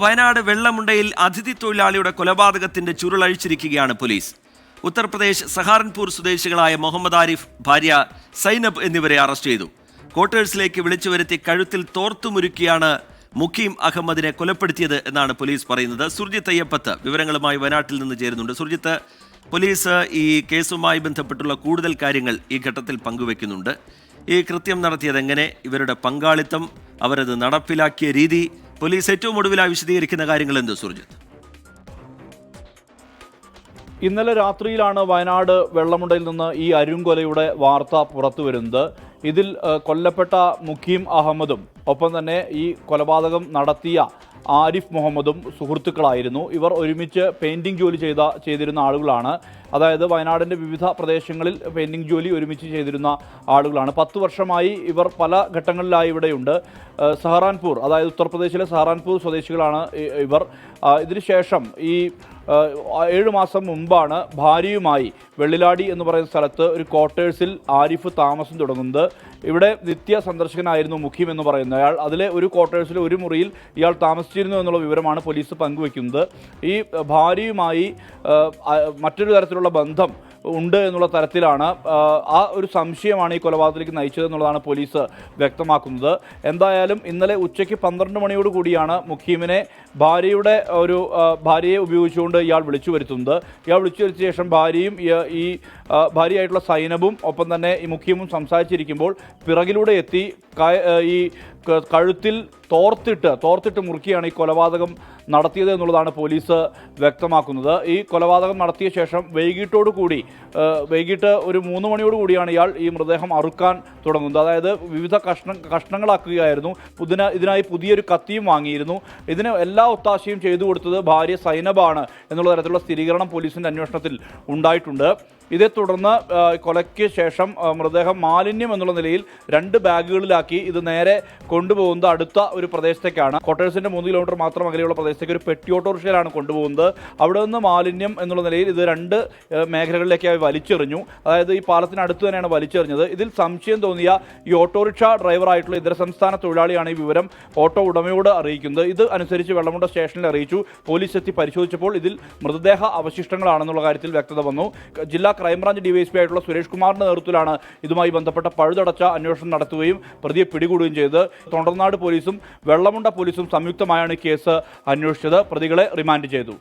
വയനാട് വെള്ളമുണ്ടയിൽ അതിഥി തൊഴിലാളിയുടെ കൊലപാതകത്തിന്റെ ചുരുളഴിച്ചിരിക്കുകയാണ് പോലീസ്. ഉത്തർപ്രദേശ് സഹാറൻപൂർ സ്വദേശികളായ മുഹമ്മദ് ആരിഫ്, ഭാര്യ സൈനബ് എന്നിവരെ അറസ്റ്റ് ചെയ്തു. ക്വാർട്ടേഴ്സിലേക്ക് വിളിച്ചു വരുത്തി കഴുത്തിൽ തോർത്തുമുരുക്കിയാണ് മുഖീം അഹമ്മദിനെ കൊലപ്പെടുത്തിയത് എന്നാണ് പോലീസ് പറയുന്നത്. സുർജിത്ത് അയ്യപ്പത്ത് വിവരങ്ങളുമായി വയനാട്ടിൽ നിന്ന് ചേരുന്നുണ്ട്. സുർജിത്ത്, പോലീസ് ഈ കേസുമായി ബന്ധപ്പെട്ടുള്ള കൂടുതൽ കാര്യങ്ങൾ ഈ ഘട്ടത്തിൽ പങ്കുവെക്കുന്നുണ്ട്. ഈ കൃത്യം നടത്തിയത് എങ്ങനെ, ഇവരുടെ പങ്കാളിത്തം, അവരത് നടപ്പിലാക്കിയ രീതി, പോലീസ് ഏറ്റവും ഒടുവിലായി വിശദീകരിക്കുന്ന കാര്യങ്ങൾ എന്ത് സുർജിത്ത്? ഇന്നലെ രാത്രിയിലാണ് വയനാട് വെള്ളമുണ്ടയിൽ നിന്ന് ഈ അരുംകൊലയുടെ വാർത്ത പുറത്തു വരുന്നത്. ഇതിൽ കൊല്ലപ്പെട്ട മുഖീം അഹമ്മദും ഒപ്പം തന്നെ ഈ കൊലപാതകം നടത്തിയ ആരിഫ് മുഹമ്മദും സുഹൃത്തുക്കളായിരുന്നു. ഇവർ ഒരുമിച്ച് പെയിൻറ്റിംഗ് ജോലി ചെയ്തിരുന്ന ആളുകളാണ്. അതായത് വയനാടിൻ്റെ വിവിധ പ്രദേശങ്ങളിൽ പെയിൻറ്റിംഗ് ജോലി ഒരുമിച്ച് ചെയ്തിരുന്ന ആളുകളാണ്. 10 വർഷമായി ഇവർ പല ഘട്ടങ്ങളിലായി ഇവിടെയുണ്ട്. സഹാറൻപൂർ, അതായത് ഉത്തർപ്രദേശിലെ സഹാറൻപൂർ സ്വദേശികളാണ് ഇവർ. ഇതിനുശേഷം ഈ 7 മാസം മുമ്പാണ് ഭാര്യയുമായി വെള്ളിലാടി എന്ന് പറയുന്ന സ്ഥലത്ത് ഒരു ക്വാർട്ടേഴ്സിൽ ആരിഫ് താമസം തുടങ്ങുന്നത്. ഇവിടെ നിത്യ സന്ദർശകനായിരുന്നു മുഖീം എന്ന് പറയുന്ന അയാൾ. അതിലെ ഒരു ക്വാർട്ടേഴ്സിൽ ഒരു മുറിയിൽ ഇയാൾ താമസിച്ചിരുന്നു എന്നുള്ള വിവരമാണ് പോലീസ് പങ്കുവയ്ക്കുന്നത്. ഈ ഭാര്യയുമായി മറ്റൊരു തരത്തിലുള്ള ബന്ധം ഉണ്ട് എന്നുള്ള തരത്തിലാണ് ആ ഒരു സംശയമാണ് ഈ കൊലപാതകത്തിലേക്ക് നയിച്ചത് എന്നുള്ളതാണ് പോലീസ് വ്യക്തമാക്കുന്നത്. എന്തായാലും ഇന്നലെ ഉച്ചയ്ക്ക് 12 മണിയോട് കൂടിയാണ് മുഖീമിനെ ഭാര്യയെ ഉപയോഗിച്ചുകൊണ്ട് ഇയാൾ വിളിച്ചു വരുത്തുന്നത്. ഇയാൾ വിളിച്ചു വരുത്തിയ ശേഷം ഭാര്യയും ഈ ഭാര്യയായിട്ടുള്ള സൈനബും ഒപ്പം തന്നെ ഈ മുഖീമും സംസാരിച്ചിരിക്കുമ്പോൾ പിറകിലൂടെ എത്തി ഈ കഴുത്തിൽ തോർത്തിട്ട് മുറുക്കിയാണ് ഈ കൊലപാതകം നടത്തിയത് എന്നുള്ളതാണ് പോലീസ് വ്യക്തമാക്കുന്നത്. ഈ കൊലപാതകം നടത്തിയ ശേഷം വൈകിട്ട് ഒരു 3 മണിയോട് കൂടിയാണ് ഇയാൾ ഈ മൃതദേഹം അറുക്കാൻ തുടങ്ങുന്നത്. അതായത് വിവിധ കഷ്ണങ്ങളാക്കുകയായിരുന്നു. ഇതിനായി പുതിയൊരു കത്തിയും വാങ്ങിയിരുന്നു. ഇതിന് എല്ലാ ഒത്താശയും ചെയ്തു കൊടുത്തത് ഭാര്യ സൈനബാണ് എന്നുള്ള തരത്തിലുള്ള സ്ഥിരീകരണം പോലീസിൻ്റെ അന്വേഷണത്തിൽ ഉണ്ടായിട്ടുണ്ട്. ഇതേ തുടർന്ന് കൊലയ്ക്ക് ശേഷം മൃതദേഹം മാലിന്യം എന്നുള്ള നിലയിൽ 2 ബാഗുകളിലാക്കി ഇത് നേരെ കൊണ്ടുപോകുന്നത് അടുത്ത ഒരു പ്രദേശത്തേക്കാണ്. ക്വാർട്ടേഴ്സിൻ്റെ 3 കിലോമീറ്റർ മാത്രം അകലെയുള്ള പ്രദേശത്തേക്ക് ഒരു പെട്ടി ഓട്ടോറിക്ഷയിലാണ് കൊണ്ടുപോകുന്നത്. അവിടെ നിന്ന് മാലിന്യം എന്നുള്ള നിലയിൽ ഇത് 2 മേഖലകളിലേക്കായി വലിച്ചെറിഞ്ഞു. അതായത് ഈ പാലത്തിനടുത്ത് തന്നെയാണ് വലിച്ചെറിഞ്ഞത്. ഇതിൽ സംശയം തോന്നിയ ഈ ഓട്ടോറിക്ഷ ഡ്രൈവറായിട്ടുള്ള ഇതര സംസ്ഥാന തൊഴിലാളിയാണ് ഈ വിവരം ഓട്ടോ ഉടമയോട് അറിയിക്കുന്നത്. ഇത് അനുസരിച്ച് വെള്ളമുണ്ട സ്റ്റേഷനിൽ അറിയിച്ചു. പോലീസ് എത്തി പരിശോധിച്ചപ്പോൾ ഇതിൽ മൃതദേഹ അവശിഷ്ടങ്ങളാണെന്നുള്ള കാര്യത്തിൽ വ്യക്തത വന്നു. ജില്ലാ ക്രൈംബ്രാഞ്ച് ഡിവൈഎസ്പി ആയിട്ടുള്ള സുരേഷ് കുമാറിന്റെ നേതൃത്വത്തിലാണ് ഇതുമായി ബന്ധപ്പെട്ട പഴുതടച്ച അന്വേഷണം നടത്തുകയും പ്രതിയെ പിടികൂടുകയും ചെയ്തത്. തൊണ്ടർനാട് പോലീസും വെള്ളമുണ്ട പോലീസും സംയുക്തമായാണ് കേസ് അന്വേഷിച്ചത്. പ്രതികളെ റിമാൻഡ് ചെയ്തു.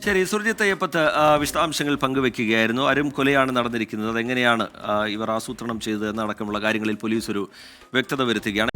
ശരി, സുർജിത്ത് അയ്യപ്പത്ത് വിശദാംശങ്ങൾ പങ്കുവെക്കുകയായിരുന്നു. അരും കൊലയാണ് നടന്നിരിക്കുന്നത്, അതെങ്ങനെയാണ് ഇവർ ആസൂത്രണം ചെയ്തത് എന്നടക്കമുള്ള കാര്യങ്ങളിൽ പോലീസ് ഒരു വ്യക്തത വരുത്തുകയാണ്.